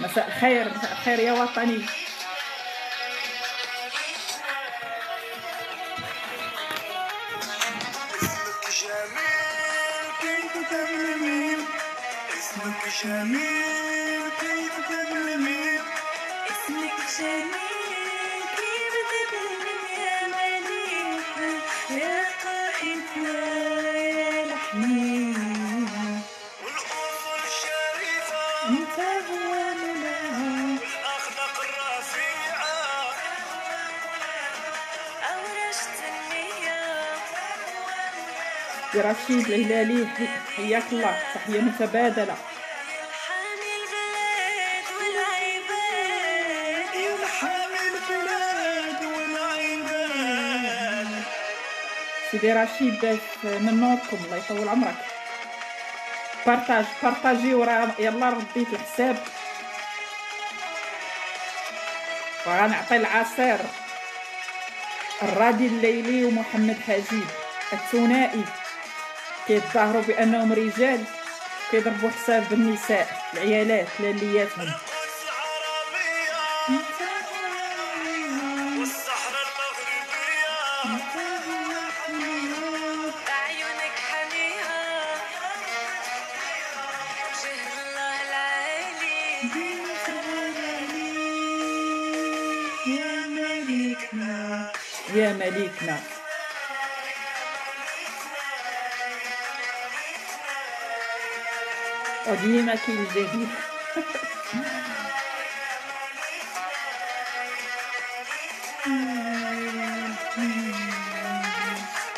مساء الخير، مساء الخير يا وطني. اسمك جميل كيف تبلمين، اسمك جميل كيف تبلمين، اسمك جميل كيف تبلمين يا مليكة يا قائدنا يا الحنين، والأصول الشريفة أنت هو مناها، والأخلاق الرفيعة أورشت النية. يا رشيد الهلالي حياك الله، تحية متبادلة. حامي البلاد والعباد، يا حامي البلاد والعباد. سيدي رشيد من نوركم، الله يطول عمرك. بارطاجي وراه يلا رديت الحساب وغنعطي العصير الرادي الليلي ومحمد حجيب الثنائي كيتظاهروا بانهم رجال كيضربوا حساب بالنساء العيالات لالياتهم. القدس العربية والصحراء المغربية عيونك حمية وجه الله العالي يا ملكنا. يا مليكنا وديما كاين الجديد.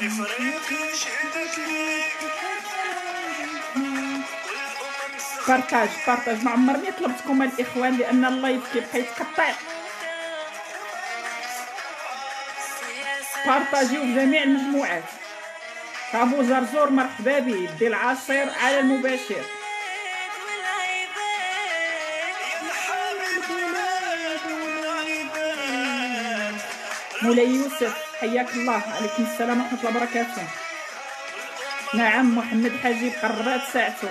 إفريقيا شهدت ليك والأمم بارطاج ما عمرني طلبتكم الاخوان لان اللايف كيبقى يتقطع. بارطاجيو في جميع المجموعات. ابو زرزور مرحبا به، يدي العصير على المباشر. مولاي يوسف حياك الله، عليكم السلام ورحمه الله وبركاته. نعم محمد حجيب قربات ساعته.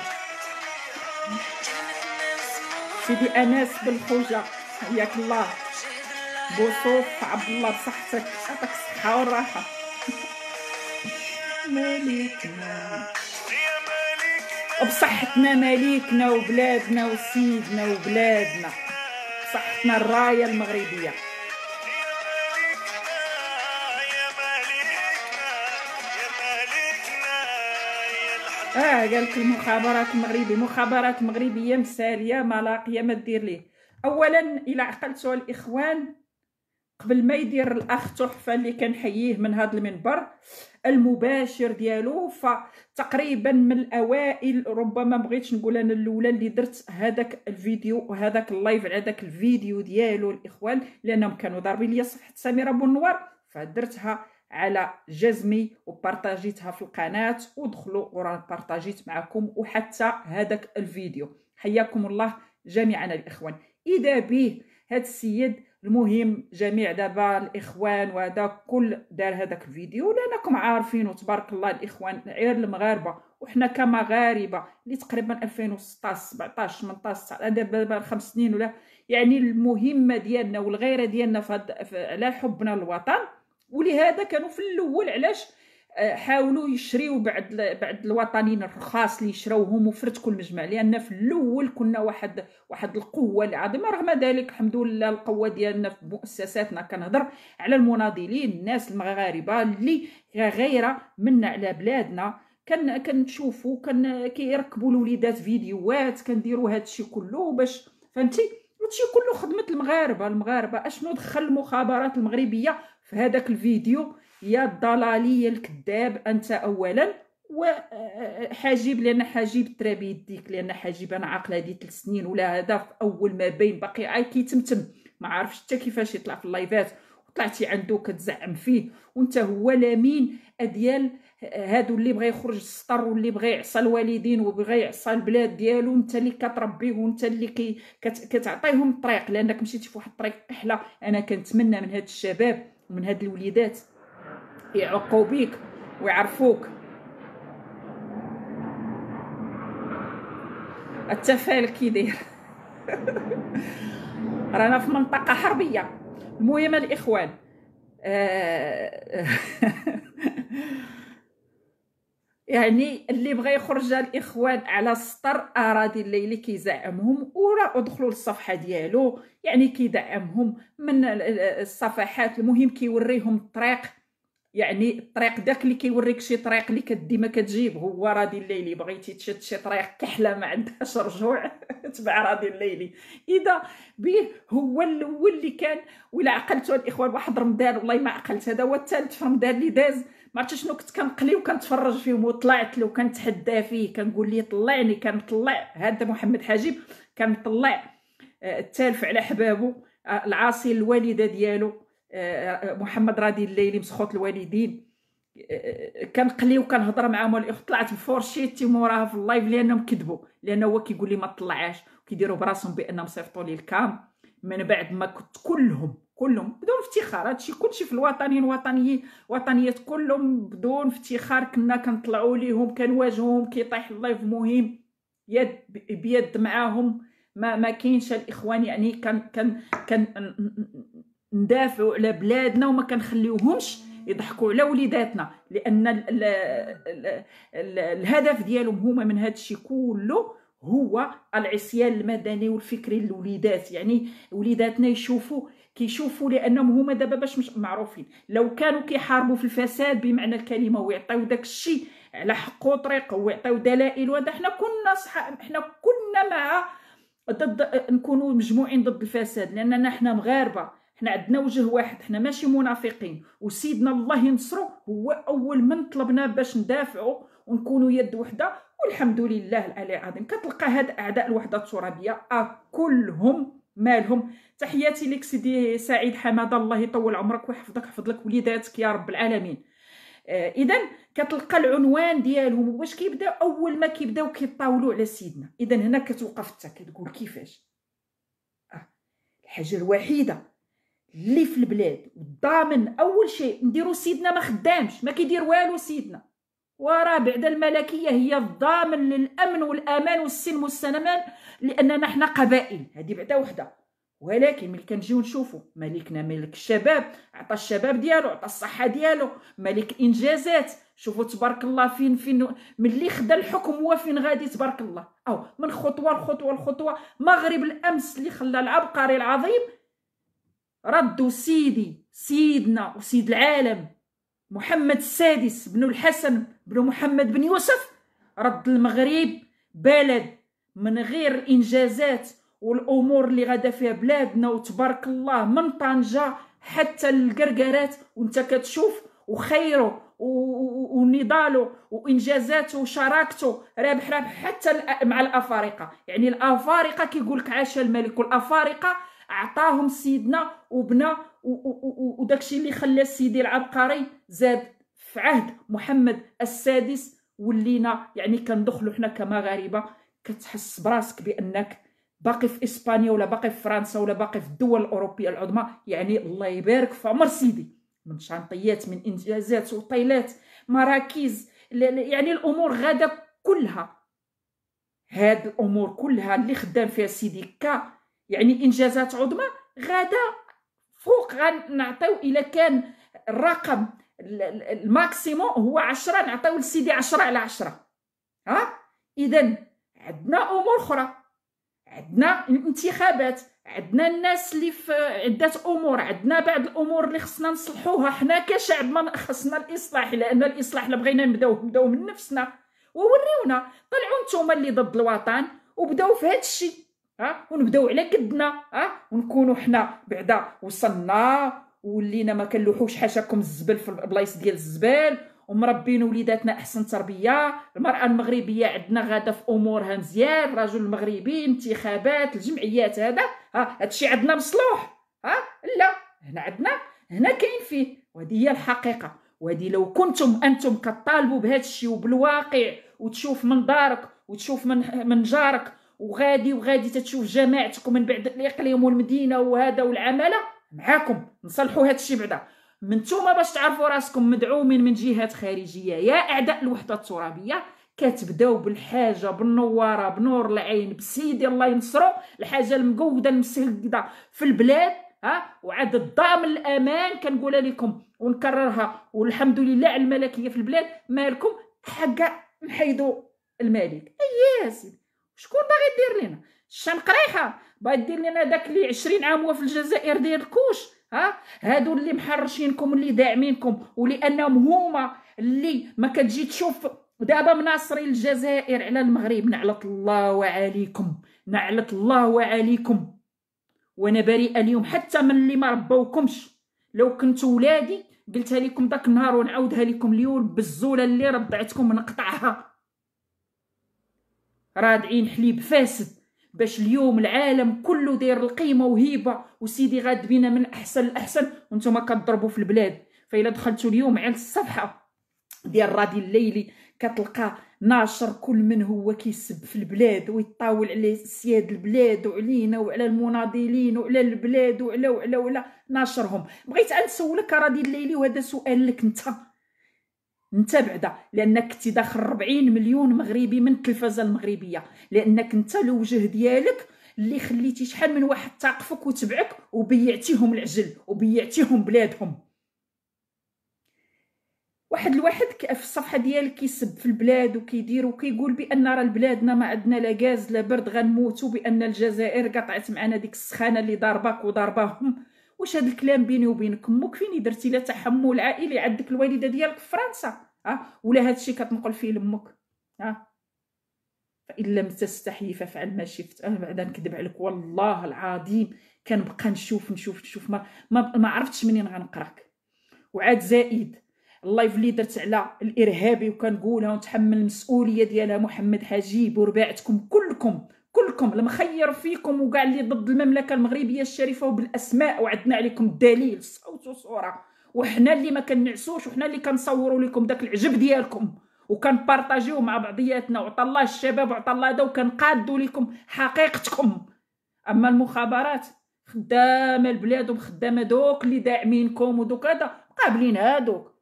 سيدي انس بالخوجه حياك الله. بوصوف عبد الله بصحتك، يعطيك الصحه والراحه. مليكنا بصحتنا، مليكنا وبلادنا وسيدنا وبلادنا، بصحتنا الرايه المغربيه. قالك المخابرات المخابرات المغربيه مساليه ملاقيه ما دير ليه. اولا الى عقلتوا الاخوان قبل ما يدير الاخ تحفه اللي كنحييه من هذا المنبر المباشر ديالو، فتقريبا من الاوائل، ربما بغيتش نقول انا الاولى اللي درت هذاك الفيديو وهذاك اللايف على هذاك الفيديو ديالو الاخوان، لانهم كانوا ضاربين لي صفحه سميره بونوار، فدرتها على جزمي وبارطاجيتها في القناه، ودخلوا وراه بارطاجيت معكم وحتى هذاك الفيديو. حياكم الله جميعا الاخوان. اذا به هذا السيد المهم جميع دابا الاخوان وهذا كل دار هذاك الفيديو، لانكم عارفين وتبارك الله الاخوان غير المغاربه وحنا كمغاربه اللي تقريبا 2016 17 18 دابا 5 سنين ولا، يعني المهمه ديالنا والغيره ديالنا على حبنا للوطن. ولهذا كانوا في الاول علاش حاولوا يشريوا بعد الوطنيين الرخاص اللي يشراوهم وفرت كل مجمع، لان في الاول كنا واحد القوه العظيمه. رغم ذلك الحمد لله القوه ديالنا في مؤسساتنا، كنهضر على المناضلين الناس المغاربه اللي غيره منا على بلادنا، كنشوفوا كيركبوا الوليدات فيديوهات، كنديروا هذا الشيء كله باش فهمتي. هادشي كله خدمه المغاربه. اشنو دخل المخابرات المغربيه في هذاك الفيديو؟ يا الضلالي الكذاب انت اولا، وحاجب لان حاجب ترابي يديك، لان حاجب انا عاقله هذه 3 سنين ولا هذا في اول ما بين باقي عاد كيتمتم، ما عارفش حتى كيفاش يطلع في اللايفات، وطلعتي عنده كتزعم فيه وانت هو لامين ديال هادو اللي بغى يخرج السطر واللي بغى يعصى الوالدين وبغى يعصى البلاد ديالو، انت اللي كتربيه وانت اللي كتعطيهم الطريق، لانك مشيتي في واحد الطريق احلى. انا كنتمنى من هاد الشباب ومن هاد الوليدات يعقوا بيك ويعرفوك. التفاعل كي داير رانا في منطقة حربية. المهم الإخوان، يعني اللي بغى يخرج الإخوان على سطر أراضي الليلي كيزعمهم ودخلوا للصفحة ديالو، يعني كيدعمهم من الصفحات. المهم كيوريهم الطريق، يعني الطريق داك اللي كيوريك شي طريق اللي كديما كتجيب هو راضي الليلي. بغيتي تشد شي طريق كحله ما عندهاش رجوع تبع راضي الليلي. اذا به هو الاول اللي كان، ولا عقلتوا الاخوان واحد رمضان والله ما عقلت، هذا هو الثالث في رمضان اللي داز. ما عرفتش شنو كنت كنقلي وكنتفرج فيهم، وطلعت له كنتحدى فيه كنقول ليه طلعني. كان مطلع هذا محمد حاجب، كان مطلع التالف على حبابه، العاصي الوالده ديالو محمد راضي الليلي مسخوط الوالدين. كنقلي وكنهضر معاهم الاخت، طلعت بفورشيتي موراها في اللايف لانهم كذبوا، لانه هو كيقول لي ما طلعاش وكيديروا براسهم بانهم صيفطوا لي الكام. من بعد ما كنت كلهم بدون افتخار، هادشي كلشي في الوطنيين وطنيات كلهم بدون افتخار كنا كنطلعوا ليهم كنواجهوهم كيطيح اللايف مهم يد بيد معاهم. ما كاينش الاخوان، يعني كان ندافعوا على بلادنا وما كنخليوهمش يضحكوا على وليداتنا، لان الهدف ديالهم هما من هذا الشيء كله هو العصيان المدني والفكري للوليدات. يعني وليداتنا كيشوفوا لانهم هما دابا باش مش معروفين، لو كانوا كيحاربوا في الفساد بمعنى الكلمه ويعطيو داك الشيء على حقه طريقه ويعطيو دلائل، وهذا حنا كنا مع ضد نكونوا مجموعين ضد الفساد، لاننا حنا مغاربه، حنا عندنا وجه واحد، حنا ماشي منافقين. وسيدنا الله ينصرو هو اول من طلبنا باش ندافعوا ونكونوا يد وحده، والحمد لله العلي العظيم. كتلقى هاد اعداء الوحده الترابيه كلهم مالهم. تحياتي لك سيدي سعيد حماده، الله يطول عمرك ويحفظك، يحفظ لك وليداتك يا رب العالمين. اذا كتلقى العنوان ديالهم واش كيبداو، اول ما كيبداو كيطاولوا على سيدنا. اذا هنا كتوقف حتى كتقول كيفاش الحاجه الوحيده اللي في البلاد والضامن اول شيء نديرو سيدنا ما خدامش، ما كيدير والو سيدنا، وراه بعد الملكيه هي الضامن للامن والامان والسلم والسلمان، لاننا حنا قبائل، هذه بعدا وحده. ولكن ملي كنجيو نشوفوا ملكنا ملك الشباب، عطى الشباب ديالو، عطى الصحه ديالو، ملك انجازات. شوفوا تبارك الله فين ملي خدا الحكم هو فين غادي تبارك الله، او من خطوه لخطوه. مغرب الامس اللي خلى العبقري العظيم ردوا سيدنا وسيد العالم محمد السادس بن الحسن بن محمد بن يوسف، رد المغرب بلد من غير الانجازات والامور اللي غادا فيها بلادنا، وتبارك الله من طنجه حتى القرقرات وانت كتشوف، وخيره ونضاله وانجازاته وشراكته رابح حتى مع الافارقه. يعني الافارقه كيقول لك عاش الملك، والافارقه عطاهم سيدنا وبنى، وداكشي اللي خلى سيدي العبقري زاد في عهد محمد السادس. ولينا يعني كندخلوا حنا كمغاربه كتحس براسك بانك باقي في اسبانيا ولا باقي في فرنسا ولا باقي في الدول الاوروبيه العظمى. يعني الله يبارك في عمر سيدي، من شانطيات، من انجازات وطيلات، مراكز، يعني الامور غاده كلها، هاد الامور كلها اللي خدام فيها سيدي يعني انجازات عظمى غاده فوق. غنعطيو الى كان الرقم الماكسيموم هو 10، نعطيو لسيدي 10 على 10. اذا عندنا امور اخرى، عندنا الانتخابات، عندنا الناس اللي في عده امور، عندنا بعض الامور اللي خصنا نصلحوها حنا كشعب. ما خصنا الاصلاح، لان الاصلاح اللي بغينا نبداو من نفسنا. ووريونا، طلعوا نتوما اللي ضد الوطن وبداو في هذا الشيء، ونبداو على قدنا، ونكونوا حنا بعدا وصلنا ولينا ما كنلوحوش حاشاكم الزبل في البلايص ديال الزبال، ومربين وليداتنا احسن تربيه. المراه المغربيه عندنا غاده في امورها مزيان، الرجل المغربي، انتخابات، الجمعيات، هادشي عندنا مصلوح. لا، هنا عندنا، هنا كاين فيه، وهذه هي الحقيقه. وهذه لو كنتم انتم كطالبوا بهذا الشيء وبالواقع، وتشوف من دارك وتشوف من جارك، وغادي تتشوف جماعتك ومن بعد الاقليم والمدينه وهذا والعماله معاكم نصلحوا هذا الشيء بعدا. من نتوما باش تعرفوا راسكم مدعومين من جهات خارجيه، يا اعداء الوحده الترابيه، كتبداو بالحاجه بالنواره بنور العين بسيدي الله ينصرو، الحاجه المقوده المسهده في البلاد. وعاد الضامن الامان كنقولها لكم ونكررها، والحمد لله على الملكيه في البلاد. مالكم حقا نحيدوا الملك؟ يا سيدي شكون باغي يدير لنا الشنقريحه؟ باغي دير لنا داك اللي 20 عام هو في الجزائر ديال الكوش؟ هادو اللي محرشينكم اللي داعمينكم، ولانهم هما اللي ما كتجي تشوف دابا مناصري الجزائر على المغرب. نعلط الله وعليكم، نعلط الله وعليكم، وانا بريئه اليوم حتى من اللي ما ربوكمش. لو كنتو ولادي قلتها لكم داك النهار ونعاودها لكم اليوم، بالزوله اللي رضعتكم نقطعها. رادعين حليب فاسد باش اليوم العالم كله داير القيمه وهيبه، وسيدي غاد بينا من احسن الاحسن، وانتم كتضربوا في البلاد. فإلا دخلتوا اليوم على الصفحه ديال رادي الليلي كتلقى ناشر كل من هو كيسب في البلاد ويطاول على سياد البلاد وعلينا وعلى المناضلين وعلى البلاد وعلى ناشرهم. بغيت نسولك رادي الليلي، وهذا سؤال لك انت بعدا، لانك كنتي داخل 40 مليون مغربي من التلفازه المغربيه، لانك انت الوجه ديالك اللي خليتي شحال من واحد تعقفك وتبعك وبيعتيهم العجل وبيعتيهم بلادهم. واحد الواحد في الصفحه ديالك كيسب في البلاد وكيدير وكيقول بان راه بلادنا ما عندنا لا غاز لا برد غنموتوا، بان الجزائر قطعت معنا ديك السخانه اللي ضارباك وضارباهم. واش هذا الكلام بيني وبينك؟ امك فين درتي لا تحمل عائلي؟ عندك الوالده ديالك في فرنسا ولا هذا الشيء كتنقل فيه لامك؟ فان لم تستحي فافعل ما شئت. انا بعدا نكذب عليك والله العظيم كنبقى نشوف ما عرفتش منين غنقراك. وعاد زائد اللايف اللي درت على الارهابي وكنقولها ونتحمل المسؤوليه ديالها محمد حجيب ورباعتكم كلكم المخير فيكم وكاع اللي ضد المملكه المغربيه الشريفه وبالاسماء، وعدنا عليكم الدليل صوت وصوره، وحنا اللي ما كنعسوش وحنا اللي كنصوروا لكم داك العجب ديالكم وكنبارطاجيو مع بعضياتنا، وعطى الله الشباب وعطى الله هذا، وكنقادوا لكم حقيقتكم. اما المخابرات خدامه البلاد وخدامه دوك اللي داعمينكم ودوك هذا مقابلين هادوك،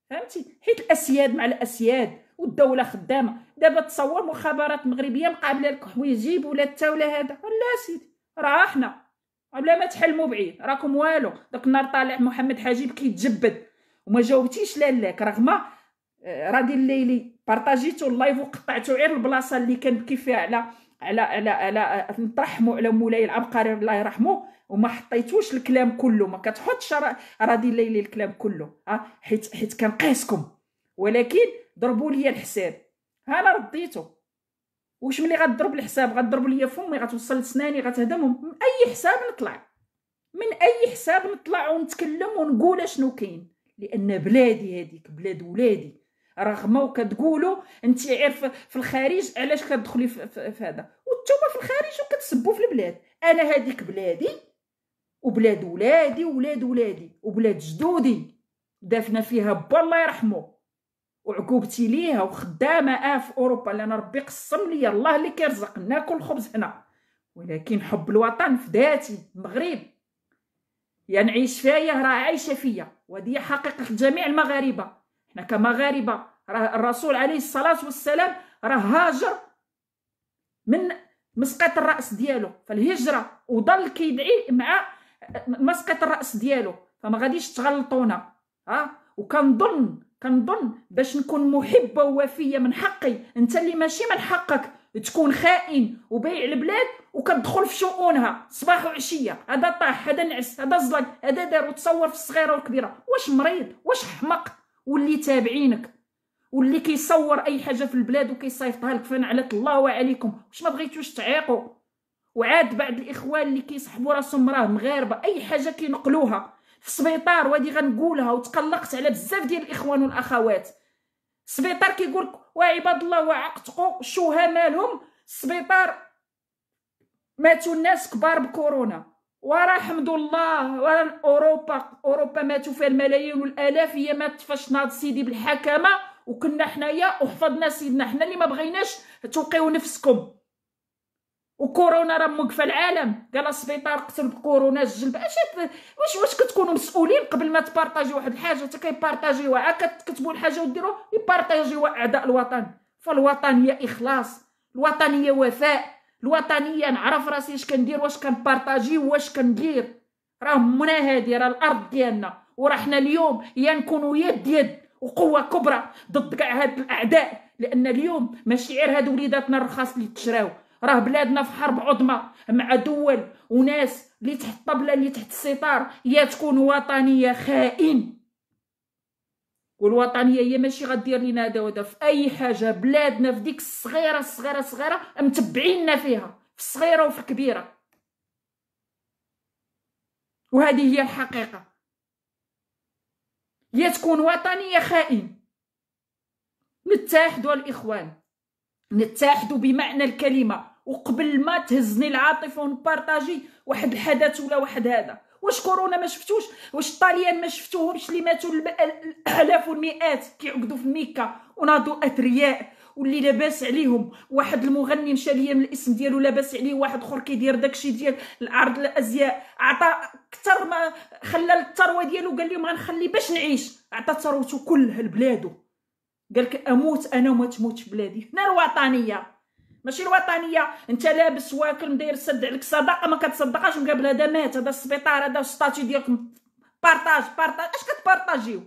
فهمتي؟ حيت الاسياد مع الاسياد والدوله خدامه. دابا تصور مخابرات مغربيه مقابله لك حوايجيب ولا حتى ولا هذا. لا سيدي راه احنا بلا ما تحلموا بعيد راكم والو. داك النهار طالع محمد حجيب كيتجبد وما جاوبتيش لاك، رغم رادي الليلي بارطاجيتو اللايف وقطعتو غير البلاصه اللي كنبكي فيها على نترحموا على مولاي العبقري الله يرحمه، وما حطيتوش الكلام كله، ما كتحطش رادي الليلي الكلام كله حيت كنقيسكم. ولكن ضربوا لي الحساب، انا رديتو. واش ملي غتضرب الحساب غتضرب لي فمي غتوصل لسناني غتهدمهم؟ من اي حساب نطلع، من اي حساب نطلع ونتكلم ونقول اشنو كاين؟ لان بلادي هذيك بلاد ولادي. رغم وكتقولوا انت عارف في الخارج علاش كتدخلي في هذا وانتم في الخارج وكتسبوا في البلاد. انا هذيك بلادي وبلاد ولادي وولاد ولادي وبلاد جدودي دافنا فيها با الله يرحمه وعقوبتي ليها وخدامه في اوروبا، لان ربي قسم لي الله اللي كيرزق ناكل خبز هنا. ولكن حب الوطن في ذاتي المغرب يعني نعيش فيا راه عايشه فيا، وهذه حقيقه جميع المغاربه. حنا كمغاربه راه الرسول عليه الصلاه والسلام راه هاجر من مسقط الراس ديالو في الهجره وضل كيدعي مع مسقط الراس ديالو، فما غاديش تغلطونا. وكنظن باش نكون محبه ووفيه من حقي انت اللي ماشي من حقك تكون خائن وبيع البلاد وكتدخل في شؤونها صباح وعشيه. هذا طاح، هذا نعس، هذا زلق، هذا دار، وتصور في الصغيره والكبيره. واش مريض؟ واش حمق؟ واللي تابعينك واللي كيصور اي حاجه في البلاد وكيصيفطها لك فنعلت الله وعليكم، واش ما بغيتوش تعيقوا؟ وعاد بعض الاخوان اللي كيسحبوا راسهم راه مغاربه اي حاجه كينقلوها في السبيطار، وهذه غنقولها وتقلقت على بزاف ديال الاخوان والاخوات. السبيطار كيقول وعباد الله وعقتقوا شوها مالهم، السبيطار ماتوا الناس كبار بكورونا، وراه حمد الله وراه اوروبا ماتوا فيها الملايين والالاف، هي مات فاش ناض سيدي بالحكمه وكنا حنايا وحفظنا سيدنا، حنا اللي ما بغيناش توقيو نفسكم. وكورونا راه موقفه العالم، قال السبيطار قتل بكورونا الجلب. واش كتكونوا مسؤولين قبل ما تبارطاجيو واحد الحاجه؟ حتى كيبارطاجيوها كتكتبوا الحاجه وديروا يبارطاجيوها اعداء الوطن. فالوطنيه اخلاص، الوطنيه وفاء، الوطنيه نعرف راسي اش كندير، واش كنبارطاجي واش كندير. راه منا هادي راه الارض ديالنا، وراه حنا اليوم يا نكونوا يد وقوه كبرى ضد كاع هاد الاعداء، لان اليوم ماشي غير هادو وليداتنا الرخاص اللي تشراو، راه بلادنا في حرب عظمى مع دول وناس اللي تحت الطبله اللي تحت الستار. يا تكون وطنيه خائن، والوطنيه هي ماشي غدير لينا هذا وهذا في اي حاجه. بلادنا في ديك الصغيره الصغيره الصغيره متبعيننا فيها، في الصغيره وفي الكبيره، وهذه هي الحقيقه. يا تكون وطنيه خائن. نتحدوا الاخوان، نتحدوا بمعنى الكلمه، وقبل ما تهزني العاطفه ونبارطاجي واحد الحدث ولا واحد هذا. واش كورونا ما شفتوش؟ واش الطاليان ما شفتوهمش اللي ماتوا الالاف والمئات كيعقدوا في مكه وناضوا اثرياء واللي لاباس عليهم؟ واحد المغني مشى ليا من الاسم ديالو لاباس عليه، واحد اخر كيدير داكشي ديال العرض الازياء، عطى اكثر ما خلى الثروه ديالو، قال لهم غنخلي باش نعيش، عطى ثروته كلها لبلادو، قالك اموت انا وما تموتش بلادي. هنا الوطنيه، ماشي الوطنيه انت لابس واكل مداير سد عليك صدقه ما كتصدقاش مقابل هذا مات، هذا السبيطار، هذا السطاتي ديالكم. بارطاج اش كتبارطاجيو؟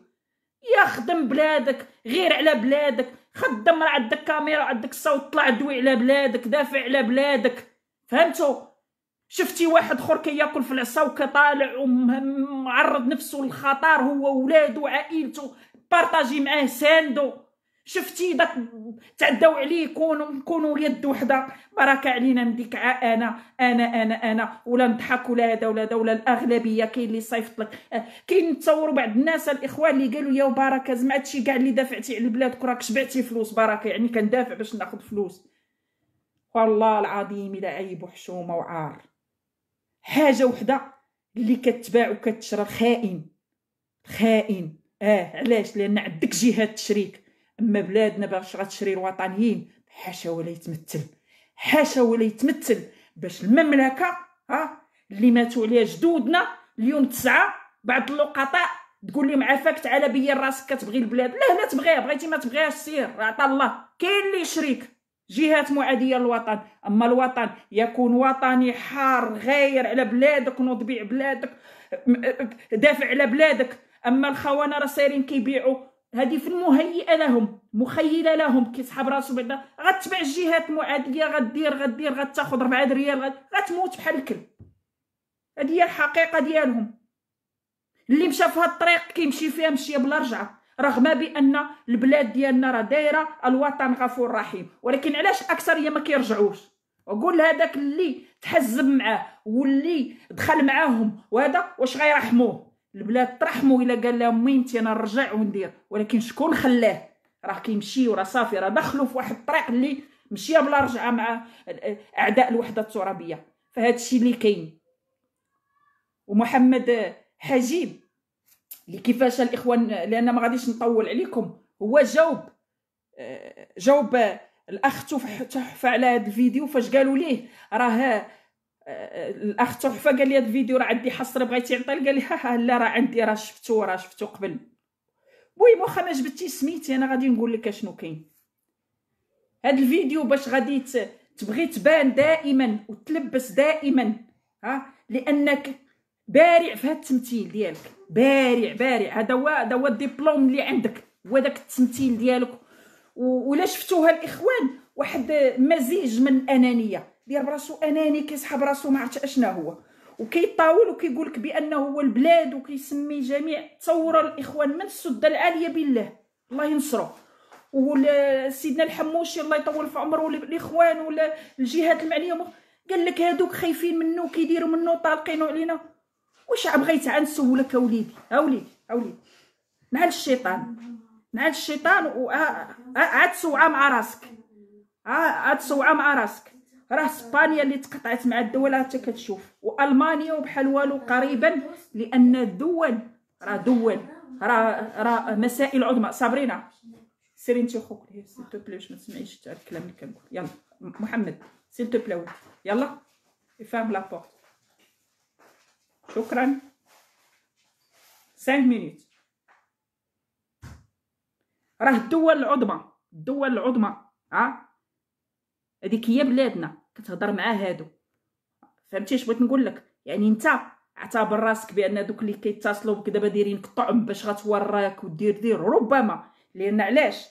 يا خدم بلادك، غير على بلادك، خدم، راه عندك كاميرا عندك الصوت، طلع دوي على بلادك، دافع على بلادك. فهمتوا؟ شفتي واحد اخر كياكل في العصا وكطالع ومعرض نفسه للخطر هو وولادو وعائلته، بارطاجي معاه، ساندو. شفتي داك تعداو عليه، كونوا يد وحده، بركه علينا من ديك انا ولا نضحك ولا هذا ولا هذا ولا الاغلبيه. كاين اللي صيفط لك، كاين نتصوروا بعض الناس الاخوان اللي قالوا يا بركه زعما هادشي كاع اللي دافعتي على البلاد راك شبعتي فلوس. بركه يعني كندافع باش ناخذ فلوس؟ والله العظيم الا عيب وحشومه وعار. حاجه وحده اللي كتباع وكتشرى، خائن. علاش؟ لان عندك جهات تشريك. اما بلادنا باش غتشري الوطنيين، حاشا ولا يتمثل، حاشا ولا يتمثل. باش المملكه اللي ماتوا عليها جدودنا اليوم 9 بعض اللقطاء تقول لهم عافاك تعال بيا راسك كتبغي البلاد. لا تبغيها، بغيتي ما تبغيهاش سير، عطا الله. كاين اللي يشريك جهات معاديه للوطن. اما الوطن يكون وطني حار غاير على بلادك، نوض بيع بلادك، دافع على بلادك. اما الخونه راه سايرين كيبيعوا، هذه في المهيئه لهم، مخيله لهم، كيسحب راسو بعدا غتبع الجهات المعاديه، غدير غتاخذ 4 ريال، غتموت بحال الكلب. هذه هي الحقيقه ديالهم. اللي مشى في هاد الطريق كيمشي فيها مشيه بلا رجعه، رغم بان البلاد ديالنا راه دايره الوطن غفور رحيم. ولكن علاش اكثريه ما كيرجعوش؟ وقول هذاك اللي تحزب معاه واللي دخل معاهم وهذا واش غيرحموه؟ البلاد ترحموا الا قال لهم ميمتي انا نرجع وندير. ولكن شكون خلاه؟ راه كيمشي وراه صافي، راه دخلوا في واحد الطريق اللي مشيه بلا رجعه مع اعداء الوحده الترابيه. فهاد الشيء اللي كاين. ومحمد حجيب اللي كيفاش الاخوان، لان ما غاديش نطول عليكم، هو جاوب الاخ تحفه على هذا الفيديو. فاش قالوا ليه راه الاخ تحفه قال لي هذا الفيديو راه عندي حصر بغيتي نعطي، قال لي لا راه عندي، راه شفتو قبل. المهم واخا ما جبتي سميتي انا غادي نقول لك اشنو كاين. هذا الفيديو باش غادي تبغي تبان دائما وتلبس دائما، لانك بارع في هذا التمثيل ديالك، بارع. هذا هو الدبلوم اللي عندك، هو داك التمثيل ديالك. ولا شفتوها الاخوان واحد مزيج من الانانيه، ديال براسو اناني كيسحب راسو ما عرفت اشنا هو، وكيطاول وكيقول لك بانه هو البلاد وكيسمي جميع. تصوروا الاخوان من السده العاليه بالله الله ينصرو، وسيدنا الحموشي الله يطول في عمره، والاخوان ولا الجهات المعنيه قال لك هادوك خايفين منه كيديروا منه طالقينو علينا. واش بغيت عاد نسولك اوليدي نعل الشيطان وعاد سوعه مع راسك. راه اسبانيا اللي تقطعت مع الدول حتى كتشوف، والمانيا وبحال والو قريبا، لان الدول راه مسائل عظمى. صابرينا سيري انت خوك سيل تو بلي باش ما تسمعيش تاع الكلام اللي كنقول. يلا محمد سيل تو بلي يلا فهم لا بورت. شكرا 5 مينوت. راه الدول العظمى هذيك هي بلادنا، كتهضر مع هادو. فهمتي اش بغيت نقول لك؟ يعني انت اعتبر راسك بان دوك اللي كيتصلوا بك دابا دايرينك طعم باش غتوراك ودير ربما. لان علاش؟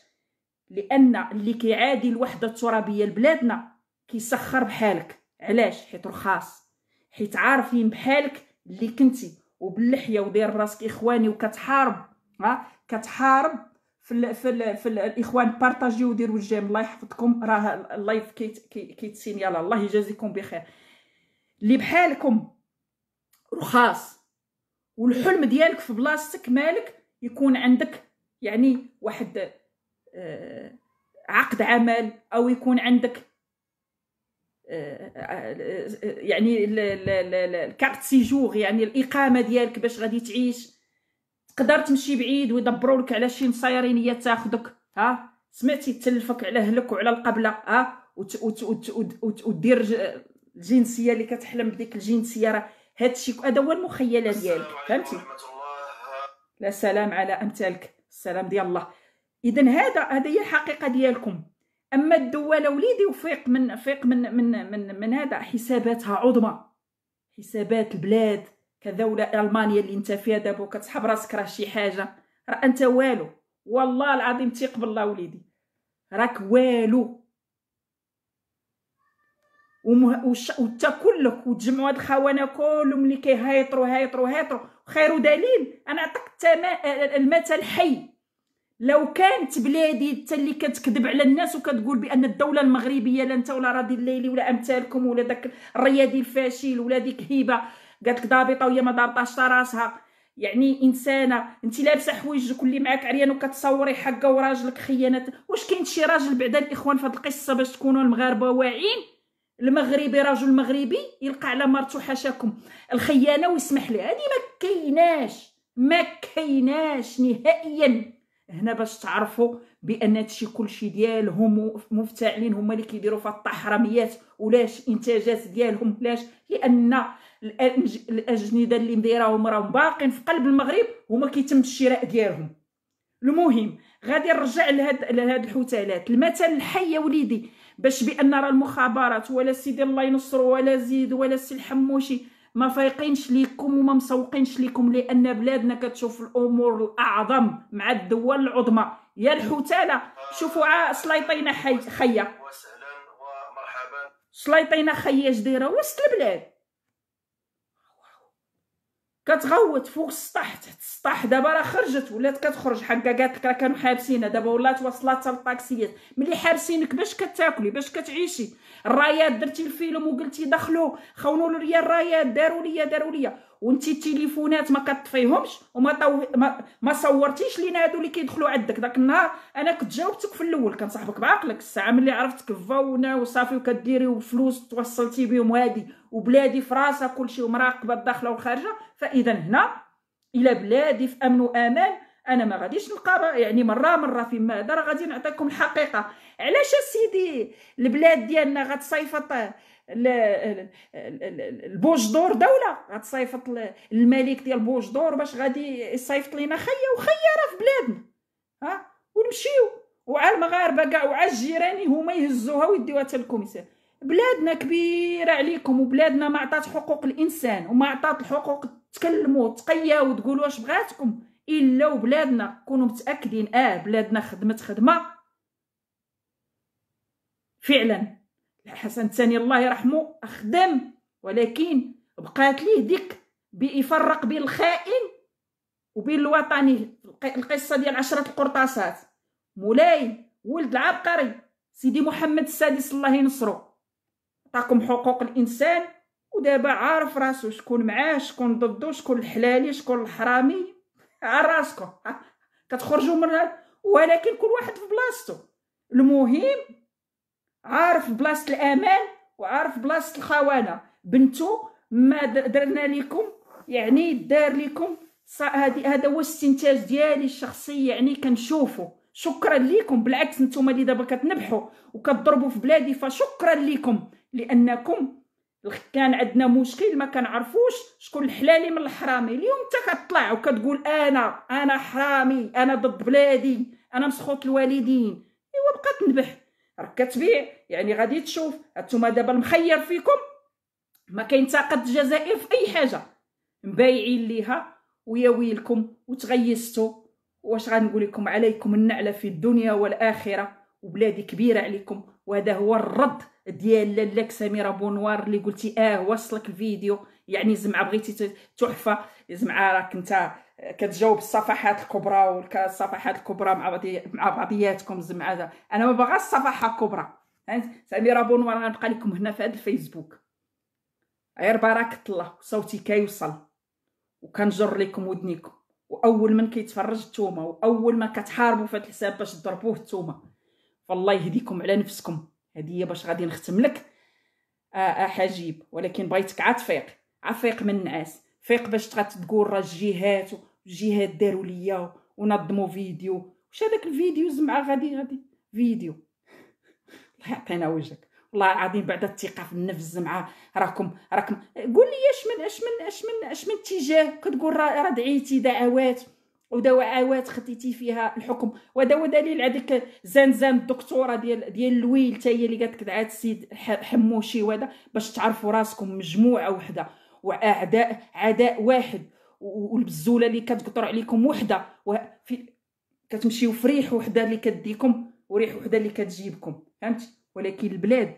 لان اللي كيعادي الوحده الترابيه لبلادنا كيسخر بحالك. علاش؟ حيت رخاص، حيت عارفين بحالك اللي كنتي وباللحيه وداير راسك اخواني وكتحارب. كتحارب في الاخوان. بارطاجيو وديروا الجيم. الله يحفظكم، راه اللايف كيتسينيال. الله يجازيكم بخير. اللي بحالكم رخاص، والحلم ديالك في بلاصتك مالك يكون عندك يعني واحد عقد عمل، او يكون عندك يعني الكارت سيجور، يعني الاقامه ديالك باش غادي تعيش. تقدر تمشي بعيد ويدبروا لك على شي نصيرينيه تاخذك. سمعتي؟ تلفك على اهلك وعلى القبله. ودير الجنسيه اللي كتحلم بديك الجنسيه. راه هادشي هذا هو المخيله ديالك. فهمتي؟ لا سلام على امثالك، السلام ديال الله. اذا هذه هي الحقيقه ديالكم. اما الدوله وليدي وفيق من هذا حساباتها عظمى، حسابات البلاد كدوله المانيا اللي انت فيها دابا وكتسحب راسك راه شي حاجه. راه انت والو، والله العظيم تيق بالله وليدي راك والو. وتا كلك وتجمعوا هاد الخونه كلهم اللي كيهايطروا. خير دليل انا عطيك المثل الحي. لو كانت بلادي انت اللي كتكذب على الناس وكتقول بان الدوله المغربيه لا انت ولا راضي الليلي ولا امثالكم ولا داك الرياضي الفاشل ولا ديك هبه قالت لك ضابطه وهي ما ضابطاش راسها، يعني انسانه انت لابسه حوايجك واللي معاك عريان وكتصوري حقه وراجلك خيانه. واش كاين شي راجل بعدا الاخوان في هذه القصه باش تكونوا المغاربه واعيين؟ المغربي رجل مغربي يلقى على مرتو حاشاكم الخيانه ويسمح لها. هذه ما كايناش نهائيا هنا. باش تعرفوا بان هادشي كلشي ديالهم مفتعلين، هما اللي كيديروا في الحراميات ولاش انتاجات ديالهم. لاش؟ لان الاجنده اللي مديراهم راهم باقين في قلب المغرب وما كيتم الشراء ديالهم. المهم غادي نرجع لهاد الحثالات. المثل الحي يا وليدي باش بان راه المخابرات ولا سيدي الله ينصرو ولا زيد ولا السي الحموشي ما فايقينش ليكم وما مسوقينش ليكم، لان بلادنا كتشوف الامور الاعظم مع الدول العظمى. يا الحثاله شوفوا سليطينه خيه وسهلا ومرحبا. سليطينه خيه اش دايره وسط البلاد كتغوت فوق السطح تحت السطح. دابا راه خرجت ولات كتخرج حقا. قالت لك راه كانوا حابسينها، دابا ولات وصلات للطاكسيات. ملي حابسينك باش كتاكلي باش كتعيشي. الرايات درتي الفيلم وقلتي دخلوا خونوا لي الرايات داروا لي وانتي التليفونات ما كطفيهمش ما صورتيش لينا هادو اللي كيدخلوا عندك. داك النهار انا كنت جاوبتك في الاول كنصاحبك بعقلك. الساعه ملي عرفتك فاونه وصافي وكديري وفلوس توصلتي بهم وهادي وبلادي في راسها كلشي ومراقبه الداخله والخارجه، فاذا هنا الى بلادي في امن وامان. انا ما غاديش نلقى يعني مره فيما هذا. راه غادي نعطيكم الحقيقه. علاش اسيدي البلاد ديالنا غتصيفط البوجدور دوله، غتصيفط الملك ديال البوجدور باش غادي يصيفط لينا خيه راه في بلادنا. ونمشيو وعلى المغاربه كاع وعلى الجيران هما يهزوها ويديوها حتى للكوميسير. بلادنا كبيره عليكم وبلادنا ما عطات حقوق الانسان وما عطات الحقوق تكلموا وتقياو وتقولوا واش بغاتكم الا وبلادنا كونوا متاكدين بلادنا خدمت خدمه فعلا. الحسن الثاني الله يرحمه خدم، ولكن بقات ليه ديك بيفرق بين الخائن وبين الوطني. القصه ديال 10 القرطاسات. مولاي ولد العبقري سيدي محمد السادس الله ينصرو عطاكم حقوق الانسان، ودابا عارف راسو شكون معاه شكون ضده شكون الحلالي شكون الحرامي. راسكم كتخرجوا من ولكن كل واحد في بلاصتو. المهم عارف بلاصه الامان وعارف بلاصه الخونه. بنتو ما درنا لكم يعني دار لكم هذا هو الاستنتاج ديالي الشخصي. يعني كنشوفوا شكرا لكم. بالعكس نتوما اللي دابا كتنبحوا وكتضربوا في بلادي فشكرا لكم، لانكم كان عندنا مشكل ما كنعرفوش شكون الحلالي من الحرامي. اليوم انت كتطلع وكتقول انا حرامي انا ضد بلادي انا مسخوط الوالدين. ايوا بقى تنبح. راك كتبيع يعني غادي تشوف. هانتوما دابا المخير فيكم ما كاين طاقه الجزائر في اي حاجه، مبايعين ليها ويا ويلكم وتغيستوا. واش غنقول لكم؟ عليكم النعله في الدنيا والاخره، وبلادي كبيره عليكم. وهذا هو الرد ديال لالاك سميره بونوار اللي قلتي وصلك الفيديو، يعني زعما بغيتي تحفه، زعما راك انت كتجاوب الصفحات الكبرى والصفحات الكبرى مع بعضياتكم. زعما انا ما باغاش الصفحه كبرى. سميره بونوار غنبقى لكم هنا في هذا الفيسبوك، غير بركه الله صوتي كيوصل وكنجر لكم ودنيكم. واول من كيتفرج نتوما، واول ما كتحاربوا في هذا الحساب باش تضربوه نتوما. فالله يهديكم على نفسكم. هذه هي باش غادي نختم لك حجيب. ولكن بغيتك عفيق من النعاس، فيق باش تقول راه الجهات داروا ليا ونظموا فيديو. واش هذاك الفيديو زعما غادي فيديو؟ الله يعطينا وجهك والله العظيم. بعد الثقه في النفس زعما راكم قول لي اش من اتجاه كتقول راه دعيتي دعوات خديتي فيها الحكم. وهذا هو دليل هذيك زنزان الدكتوره ديال الويل حتى هي اللي قالت لك دعات السيد حموشي. وهذا باش تعرفوا راسكم مجموعه وحده عداء واحد، والبزوله اللي كتقطر عليكم وحده، كتمشيو في ريح وحده اللي كديكم وريح وحده اللي كتجيبكم. فهمتي؟ ولكن البلاد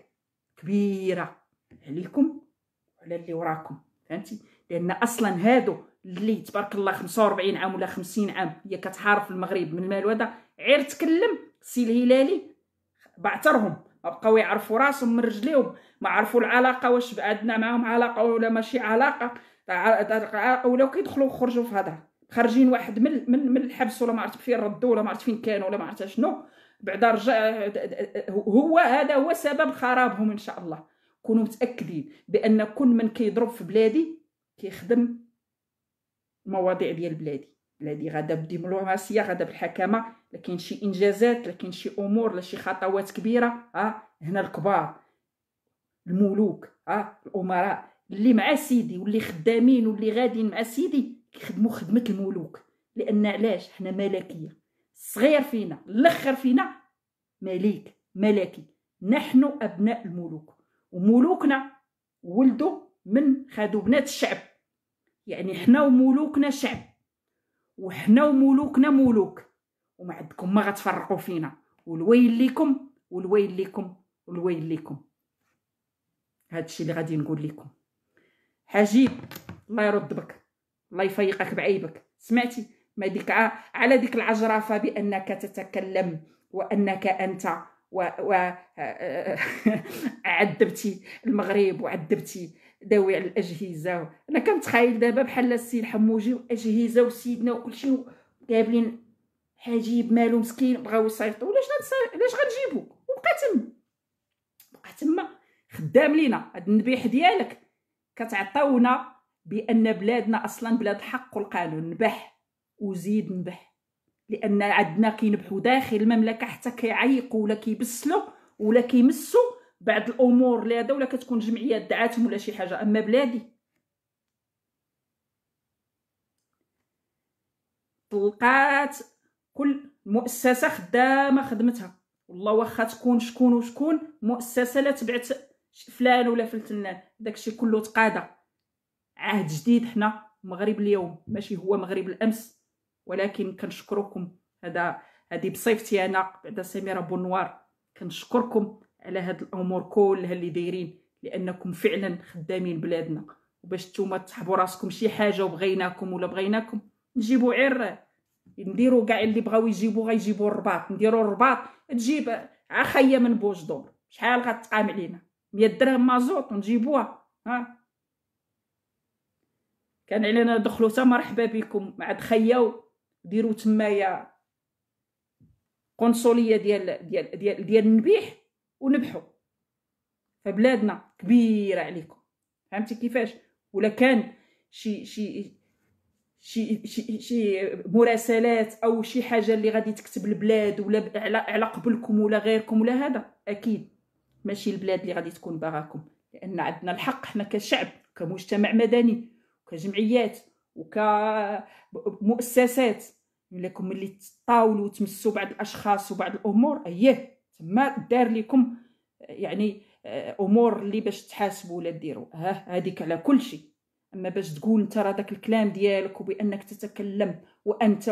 كبيره عليكم وعلى اللي وراكم. فهمتي؟ لان اصلا هادو اللي تبارك الله 45 عام ولا 50 عام هي كتحارب في المغرب من المال. وهذا غير تكلم السي الهلالي بعترهم، ما بقاو يعرفوا راسهم من رجليهم، ما عرفوا العلاقه واش عندنا معاهم علاقه ولا ماشي علاقه، ولاو كيدخلوا وخرجوا في هذا. خارجين واحد من الحبس ولا ما عرفت فين ردوا ولا ما عرفت فين كانوا ولا ما عرفت شنو، بعدا رجع. هذا هو سبب خرابهم. ان شاء الله كونوا متاكدين بان كل من كيضرب في بلادي كيخدم المواضيع ديال بلادي غادا بالدبلوماسيه، غادا بالحكامه. لكن شي انجازات، لكن شي امور، لا شي خطوات كبيره. هنا الكبار، الملوك، الامراء اللي مع سيدي واللي خدامين واللي غاديين مع سيدي كيخدموا خدمه الملوك. لان علاش؟ حنا ملكيه، الصغير فينا الاخر فينا ملكي. نحن ابناء الملوك، وملوكنا ولدوا من خادوا بنات الشعب. يعني حنا وملوكنا شعب، وحنا وملوكنا ملوك، وما عندكم ما غتفرقوا فينا. والويل لكم والويل لكم والويل لكم. هادشي اللي غادي نقول لكم. حجيب الله يرد بك، الله يفيقك بعيبك. سمعتي ما ديك على ديك العجرفه بانك تتكلم وانك انت عذبتي المغرب وعذبتي داوي على الاجهزه. انا كنتخيل دابا بحال السي الحموجي واجهزه وسيدنا وكلشي قابلين حجيب مالو مسكين بغاو يصيفطوا. علاش غنجيبو؟ وبقى تما خدام لينا. هاد النبيح ديالك كتعطيونا بان بلادنا اصلا بلاد حق والقانون. نبح وزيد نبح، لان عندنا كينبحوا داخل المملكه حتى كيعيقوا ولا كيبسلوا ولا كيمسوا بعض الامور اللي هذا، ولا كتكون جمعيات دعاتهم ولا شي حاجه. اما بلادي طلقات كل مؤسسه خدامه خدمتها. والله واخا تكون شكون وشكون مؤسسه لا تبعت فلان ولا فلتنان، داكشي كله تقاضى. عهد جديد حنا، مغرب اليوم ماشي هو مغرب الامس. ولكن كنشكركم. هذه بصيفتي انا بعدا سميره بونوار، كنشكركم على هاد الامور كلها اللي دايرين، لانكم فعلا خدامين بلادنا. وباش نتوما تحبوا راسكم شي حاجه وبغيناكم ولا بغيناكم نجيبوا غير نديروا كاع اللي بغاو يجيبوا غيجيبوا الرباط. نديروا الرباط تجيب عخيه من بوجدور، شحال غتقام علينا؟ 100 درهم مازوط ونجيبوها. كان علينا ندخلوا تا مرحبا بكم مع دخياو، ديروا تمايا قنصليه ديال النبيح ونبحوا. فبلادنا كبيره عليكم. فهمتي كيفاش؟ ولا كان شي مراسلات او شي حاجه اللي غادي تكتب البلاد ولا على قبلكم ولا غيركم ولا هذا، اكيد ماشي البلاد اللي غادي تكون باغاكم. لان عندنا الحق حنا كشعب، كمجتمع مدني، كجمعيات وكمؤسسات. لكم ملي تطاولوا وتمسوا بعض الاشخاص وبعض الامور، تما دار لكم يعني امور اللي باش تحاسبوا ولا ديروا هذيك على كل شيء. اما باش تقول انت راه داك الكلام ديالك وبانك تتكلم وانت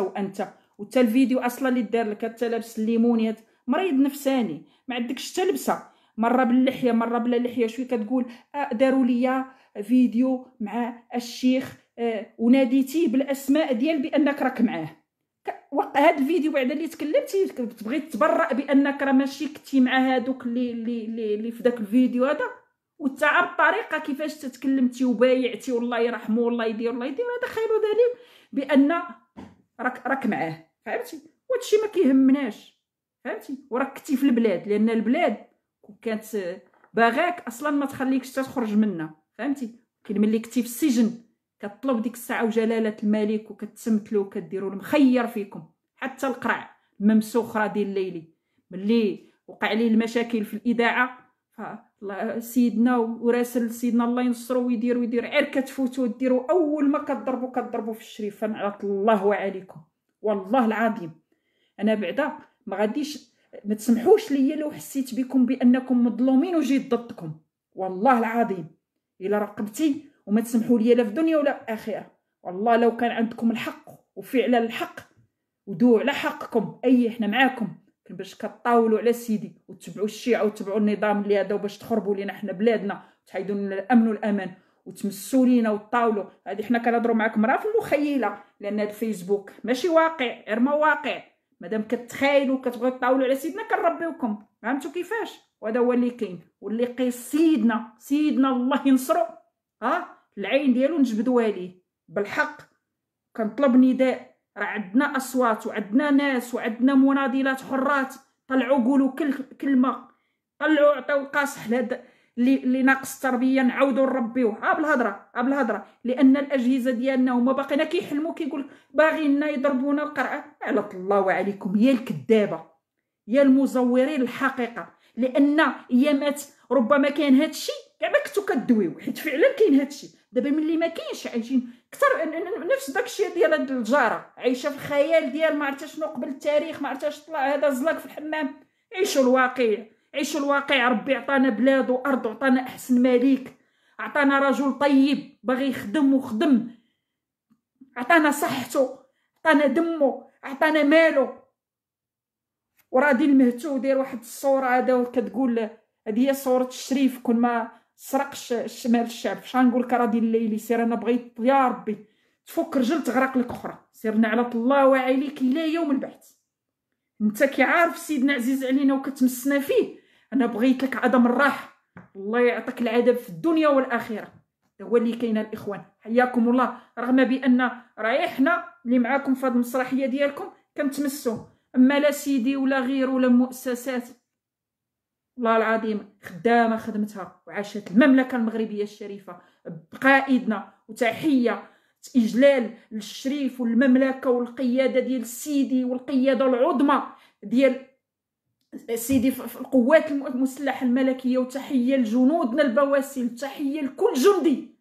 وتا الفيديو اصلا اللي دار لك انت لابس الليموني مريض نفساني، ما عندكش حتى لبسه، مره باللحيه مره بلا لحيه، شويه كتقول داروا لي فيديو مع الشيخ وناديتيه بالاسماء ديال بانك راك معاه. هذا الفيديو بعد اللي تكلمتي تبغي تتبرأ بانك راه ماشي كنتي مع هادوك اللي في داك الفيديو هذا، وتا بالطريقه كيفاش تتكلمتي وبايعتي والله يرحمه والله يدير هذا خير دليل بان راك معاه. فهمتي؟ وهادشي ما كيهمناش. فهمتي؟ وراك كنتي في البلاد، لان البلاد كانت باغاك اصلا ما تخليكش تخرج منها. فهمتي؟ كاين ملي كنتي في السجن كتطلب ديك الساعه وجلاله الملك وكتسمتلو وكديروا المخير فيكم، حتى القرع الممسوخ راه ديال الليلي ملي وقع ليه المشاكل في الاذاعه سيدنا وراسل سيدنا الله ينصرو ويدير غير كتفوتوا ديروا اول ما كتضربوا في الشريف. فنعط الله عليكم والله العظيم. انا بعدا ما غاديش، ما تسمحوش ليا لو حسيت بكم بانكم مظلومين وجيت ضدكم، والله العظيم الا رقبتي وما تسمحوا لي لا في دنيا ولا في اخره. والله لو كان عندكم الحق وفعلا الحق ودوا على حقكم، احنا معاكم باش كطاولوا على سيدي وتتبعوا الشيعه وتتبعوا النظام اللي هذا وباش تخربوا لينا حنا بلادنا وتحيدوا لنا الامن والامان وتمسوا لينا وتطاولوا. هذه حنا كنهضروا معكم راه في المخيله، لان هذا الفيسبوك ماشي واقع، غير مواقع. مادام كتخايلوا وكتبغيو تطاولوا على سيدنا كنربيوكم. فهمتوا كيفاش؟ وهذا هو اللي كاين. واللي قيس سيدنا الله ينصرو العين ديالو نجبدوها ليه بالحق. كنطلب نداء، راه عندنا اصوات وعندنا ناس وعندنا مناضلات حرات، طلعوا قولوا كلمه، طلعوا عطيو القاصح لهذا اللي ناقص التربيه، نعاودوا نربيوه بالهضره لان الاجهزه ديالنا هما باقينا كيحلموا كيقول باغينا يضربونا القرعه. على الله عليكم يا الكذابه يا المزورين الحقيقه، لان ايامات ربما كاين هذا الشيء كاع ما كنتو كدويو، حيت فعلا كاين هذا الشيء. دابا ملي ما كاينش عايشين اكثر نفس داك الشيء ديال هاد الجاره، عايشه في الخيال ديال ما عرفتش شنو قبل التاريخ، ما عرفتش طلع هذا زلاق في الحمام. عيشوا الواقع. ربي عطانا بلاد وارض وعطانا احسن ملك، عطانا رجل طيب باغي يخدم عطانا صحته، عطانا دمه، عطانا مالو، ورادي المهتو داير واحد الصوره هذا كتقول هذه هي صوره الشريف كون ما سرقش شمال الشعب. شنو نقول لك؟ رادي الليلي سير، انا بغيت يا ربي تفك رجل تغرق لك اخرى. سيرنا على الله وعليك الى يوم البعث. انت كي عارف سيدنا عزيز علينا وكتمسنا فيه، انا بغيت لك عدم الراحه، الله يعطيك العذاب في الدنيا والاخره. هو اللي كاين الاخوان. حياكم الله. رغم بان راه احنا اللي معاكم في هذه المسرحيه ديالكم كنتمسوا، اما لا سيدي ولا غير ولا مؤسسات والله العظيم خدامه خدمتها وعاشت المملكه المغربيه الشريفه بقائدنا. وتحيه اجلال للشريف والمملكه والقياده ديال سيدي والقياده العظمى ديال سيدي في القوات المسلحه الملكيه. وتحيه لجنودنا البواسل، تحيه لكل جندي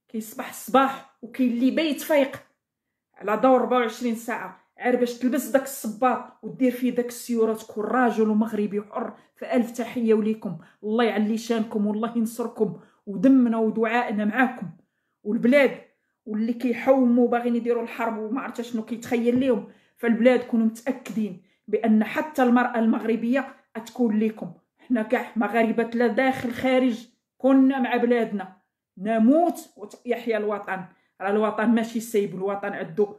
كيصبح الصباح وكاين اللي بيت فايق على دور 24 ساعه عار باش تلبس داك الصباط ودير فيه داك السيوره، تكون راجل ومغربي حر. فالف تحيه وليكم، الله يعلي شانكم والله ينصركم، ودمنا ودعائنا معاكم. والبلاد واللي كيحوموا باغيين يديروا الحرب وما عرفت شنو كيتخيل لهم، فالبلاد كونوا متاكدين بان حتى المراه المغربيه تكون ليكم. حنا كاع مغاربه لا داخل خارج كنا مع بلادنا، نموت ويحيى الوطن. راه الوطن ماشي سايب، الوطن عندو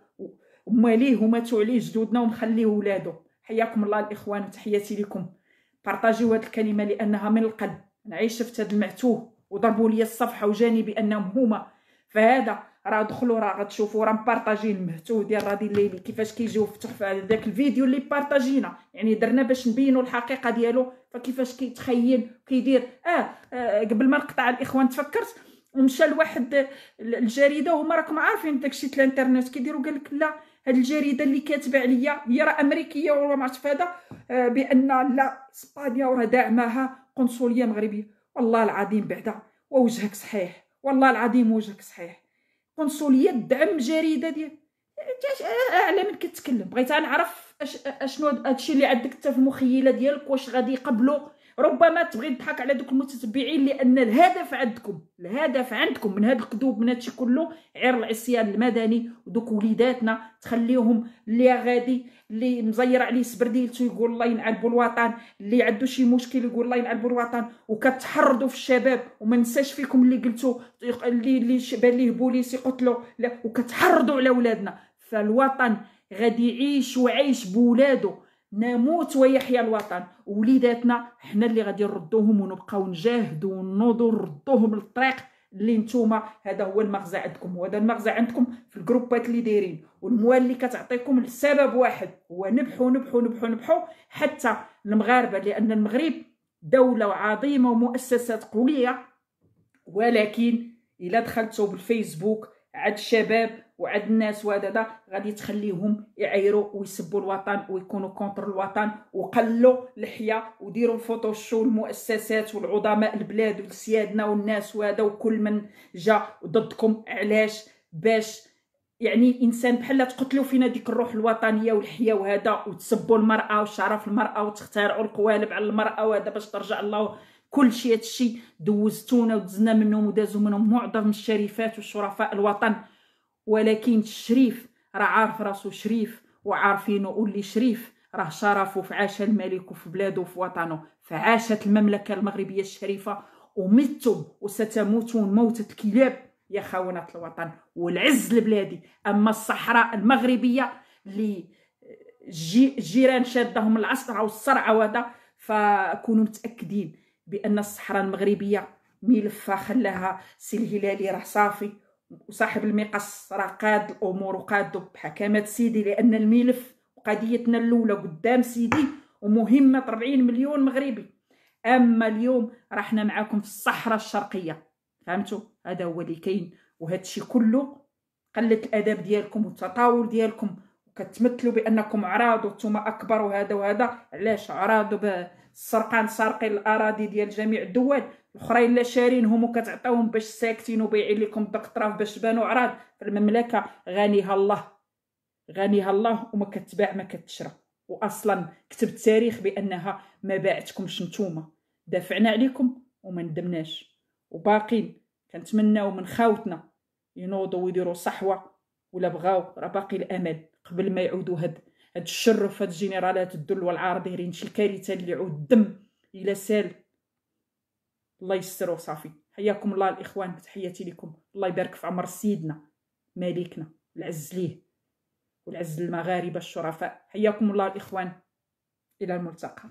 وماليه وماتوا عليه جدودنا ومخليه ولادو. حياكم الله الاخوان وتحياتي لكم. بارطاجيو هذه الكلمه لانها من القلب. انا عايشه في هذا المعتوه وضربوا لي الصفحه وجاني بانهم هما، فهذا راه دخلوا راه غتشوفوا راه مبارطاجين المهتو ديال رادي الليلي كيفاش كيجيو في تحفه. داك الفيديو اللي بارطاجينا يعني درنا باش نبينوا الحقيقه ديالو، فكيفاش كيتخيل كيدير. قبل ما نقطع الاخوان تفكرت ومشى لواحد الجريده وهما راكم عارفين داكشي تاع الانترنت كيديروا، قال لك لا هاد الجريده اللي كاتبه عليا هي راه امريكيه ولا ما عرفت هذا بان لا اسبانيا وراه داعماها قنصليه مغربيه. والله العظيم بعدا ووجهك صحيح، والله العظيم وجهك صحيح. قنصليه دعم جريده ديال على من كتكلم. بغيت نعرف اشنو هادشي اللي عندك انت في المخيله ديالك، واش غادي يقبلوا؟ ربما تبغي تضحك على دوك المتتبعين، لان الهدف عندكم من هذا الكذوب، من هادشي كله غير العصيان المدني. ودوك وليداتنا تخليهم اللي غادي، اللي مزير عليه سبرديلتو يقول الله ينعلبوا الوطن، اللي عنده شي مشكل يقول الله ينعلبوا الوطن، وكتحرضوا في الشباب. وما نساش فيكم اللي قلتوا اللي بان ليه بوليس يقتلوا، وكتحرضوا على ولادنا. فالوطن غادي يعيش وعيش بولادو، نموت ويحيى الوطن. وليداتنا حنا اللي غادي نردوهم، ونبقاو نجاهدوا ونوضوا نردوهم للطريق اللي نتوما. هذا هو المغزى عندكم، وهذا المغزى عندكم في الجروبات اللي دايرين. والموال اللي كتعطيكم لسبب واحد، هو نبحوا نبحوا نبحوا نبحوا حتى المغاربه، لان المغرب دوله عظيمه ومؤسسات قويه. ولكن الا دخلتوا بالفيسبوك عاد الشباب وعاد الناس وهذا غادي تخليهم يعيروا ويسبوا الوطن ويكونوا كونتر الوطن، وقلوا لحيه وديروا الفوتوشو المؤسسات والعظماء البلاد والسيادنا والناس وهذا، وكل من جا ضدكم. علاش؟ باش يعني انسان بحال تقتلوا فينا ديك الروح الوطنيه والحياه وهذا، وتسبوا المراه وشرف المراه وتخترعوا القوالب على المراه وهذا باش ترجع الله. كل شيء هادشي دوزتونا ودزنا منهم ودازوا منهم معظم الشريفات والشرفاء الوطن. ولكن الشريف راه عارف راسو شريف، وعارفينه واللي شريف راه شرفه فعاش الملك وفي بلاده وفي وطنه. فعاشت المملكه المغربيه الشريفه، ومتم وستموتون موتة الكلاب يا خونة الوطن والعز البلادي. اما الصحراء المغربيه اللي الجيران شادهم العصر والصرعه وهذا، فكونوا متاكدين بان الصحراء المغربيه ملفه خلاها سي الهلالي راه صافي، وصاحب المقص راه قاد الامور وقادو بحكامات سيدي، لان الملف وقضيتنا الاولى قدام سيدي ومهمه 40 مليون مغربي. اما اليوم راه حنا معاكم في الصحراء الشرقيه، فهمتوا؟ هذا هو اللي كاين. وهذا الشيء كله قله الادب ديالكم والتطاول ديالكم، وكتمثلوا بانكم عراض وانتم اكبر وهذا وهذا. علاش عراض بالسرقان سارقين الاراضي ديال جميع الدول، الاخرين لا شارينهم وكتعطيوهم باش ساكتين وبايعين لكم الطراف باش تبانوا عراض. في المملكه غنيها الله، غنيها الله، وما كتباع ما كتشرى. واصلا كتب التاريخ بانها ما باعتكمش نتوما، دافعنا عليكم وما ندمناش. وباقين كنتمناو من خاوتنا ينوضوا ويديروا صحوه، ولا بغاو راه باقي الامل قبل ما يعودوا هاد الشر وهاد الجنرالات الدل والعار دايرين شي كارثه اللي يعود الدم الى سال. الله يستر وصافي. حياكم الله الاخوان، تحياتي لكم. الله يبارك في عمر سيدنا مالكنا العز ليه والعز للمغاربه الشرفاء. حياكم الله الاخوان، الى الملتقى.